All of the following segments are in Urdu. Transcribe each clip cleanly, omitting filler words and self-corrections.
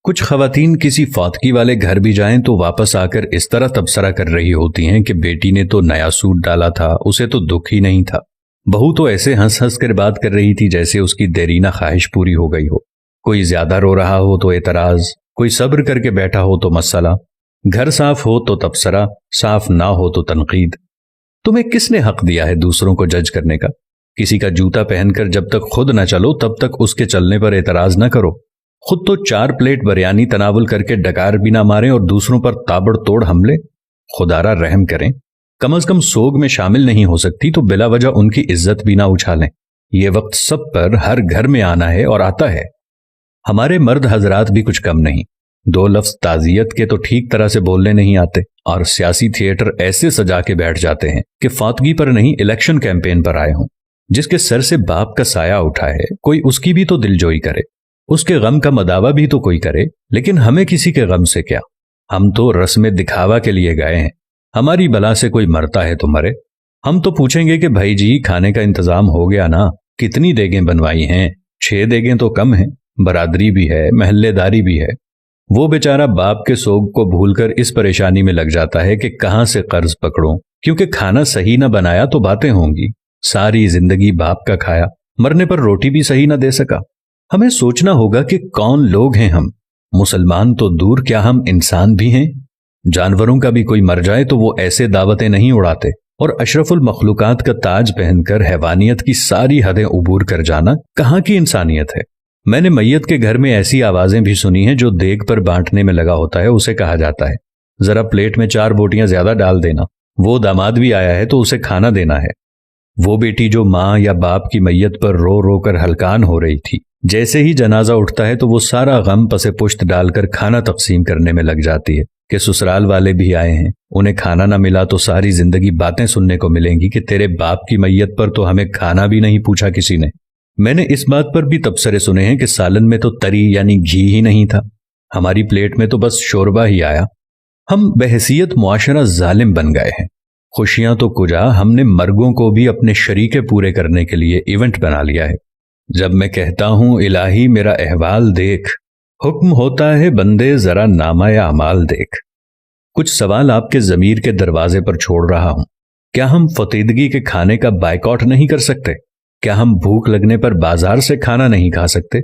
کچھ خواتین کسی فوتگی والے گھر بھی جائیں تو واپس آ کر اس طرح تبصرہ کر رہی ہوتی ہیں کہ بیٹی نے تو نیا سوٹ ڈالا تھا، اسے تو دکھ ہی نہیں تھا۔ بہو تو ایسے ہنس ہنس کر بات کر رہی تھی جیسے اس کی دیرینہ خواہش پوری ہو گئی ہو۔ کوئی زیادہ رو رہا ہو تو اعتراض، کوئی صبر کر کے بیٹھا ہو تو مسئلہ، گھر صاف ہو تو تبصرہ، صاف نہ ہو تو تنقید۔ تمہیں کس نے حق دیا ہے دوسروں کو جج کرنے کا؟ کسی کا جوتا پہن کر جب تک خود نہ چلو تب تک اس کے چلنے پر اعتراض نہ کرو۔ خود تو 4 پلیٹ بریانی تناول کر کے ڈکار بھی نہ ماریں اور دوسروں پر تابڑ توڑ حملے۔ خدارا رحم کریں، کم از کم سوگ میں شامل نہیں ہو سکتی تو بلا وجہ ان کی عزت بھی نہ اچھالیں۔ یہ وقت سب پر ہر گھر میں آنا ہے اور آتا ہے۔ ہمارے مرد حضرات بھی کچھ کم نہیں، 2 لفظ تعزیت کے تو ٹھیک طرح سے بولنے نہیں آتے، اور سیاسی تھیٹر ایسے سجا کے بیٹھ جاتے ہیں کہ فوتگی پر نہیں الیکشن کیمپین پر آئے ہوں۔ جس کے سر سے باپ کا سایہ اٹھا ہے کوئی اس کی بھی تو دلجوئی کرے، اس کے غم کا مداوع بھی تو کوئی کرے، لیکن ہمیں کسی کے غم سے کیا؟ ہم تو رسم دکھاوا کے لیے گئے ہیں۔ ہماری بلا سے کوئی مرتا ہے تو مرے، ہم تو پوچھیں گے کہ بھائی جی کھانے کا انتظام ہو گیا نا؟ کتنی دیگیں بنوائی ہیں؟ 6 دیگیں تو کم ہیں، برادری بھی ہے، محلے داری بھی ہے۔ وہ بیچارہ باپ کے سوگ کو بھول کر اس پریشانی میں لگ جاتا ہے کہ کہاں سے قرض پکڑوں، کیونکہ کھانا صحیح نہ بنایا تو باتیں ہوں گی۔ ساری زندگی باپ کا کھایا، مرنے پر روٹی بھی صحیح نہ دے سکا۔ ہمیں سوچنا ہوگا کہ کون لوگ ہیں ہم۔ مسلمان تو دور، کیا ہم انسان بھی ہیں؟ جانوروں کا بھی کوئی مر جائے تو وہ ایسے دعوتیں نہیں اڑاتے، اور اشرف المخلوقات کا تاج پہن کر حیوانیت کی ساری حدیں عبور کر جانا کہاں کی انسانیت ہے؟ میں نے میت کے گھر میں ایسی آوازیں بھی سنی ہیں، جو دیگ پر بانٹنے میں لگا ہوتا ہے اسے کہا جاتا ہے ذرا پلیٹ میں 4 بوٹیاں زیادہ ڈال دینا، وہ داماد بھی آیا ہے تو اسے کھانا دینا ہے۔ وہ بیٹی جو ماں یا باپ کی میت پر رو رو کر ہلکان ہو رہی تھی، جیسے ہی جنازہ اٹھتا ہے تو وہ سارا غم پسے پشت ڈال کر کھانا تقسیم کرنے میں لگ جاتی ہے کہ سسرال والے بھی آئے ہیں، انہیں کھانا نہ ملا تو ساری زندگی باتیں سننے کو ملیں گی کہ تیرے باپ کی میت پر تو ہمیں کھانا بھی نہیں پوچھا کسی نے۔ میں نے اس بات پر بھی تبصرے سنے ہیں کہ سالن میں تو تری یعنی گھی ہی نہیں تھا، ہماری پلیٹ میں تو بس شوربہ ہی آیا۔ ہم بحیثیت معاشرہ ظالم بن گئے ہیں۔ خوشیاں تو کجا، ہم نے مرگوں کو بھی اپنے شریکے پورے کرنے کے لیے ایونٹ بنا لیا ہے۔ جب میں کہتا ہوں الہی میرا احوال دیکھ، حکم ہوتا ہے بندے ذرا نامہ اعمال دیکھ۔ کچھ سوال آپ کے ضمیر کے دروازے پر چھوڑ رہا ہوں۔ کیا ہم فطیدگی کے کھانے کا بائیکاٹ نہیں کر سکتے؟ کیا ہم بھوک لگنے پر بازار سے کھانا نہیں کھا سکتے؟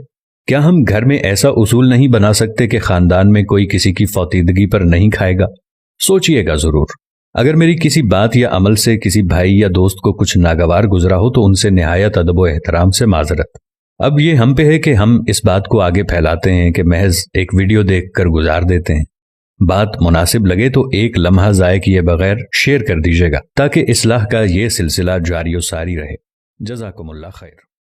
کیا ہم گھر میں ایسا اصول نہیں بنا سکتے کہ خاندان میں کوئی کسی کی فطیدگی پر نہیں کھائے گا؟ سوچئے گا ضرور۔ اگر میری کسی بات یا عمل سے کسی بھائی یا دوست کو کچھ ناگوار گزرا ہو تو ان سے نہایت ادب و احترام سے معذرت۔ اب یہ ہم پہ ہے کہ ہم اس بات کو آگے پھیلاتے ہیں کہ محض ایک ویڈیو دیکھ کر گزار دیتے ہیں۔ بات مناسب لگے تو ایک لمحہ ضائع کیے بغیر شیئر کر دیجیے گا تاکہ اصلاح کا یہ سلسلہ جاری و ساری رہے۔ جزاکم اللہ خیر۔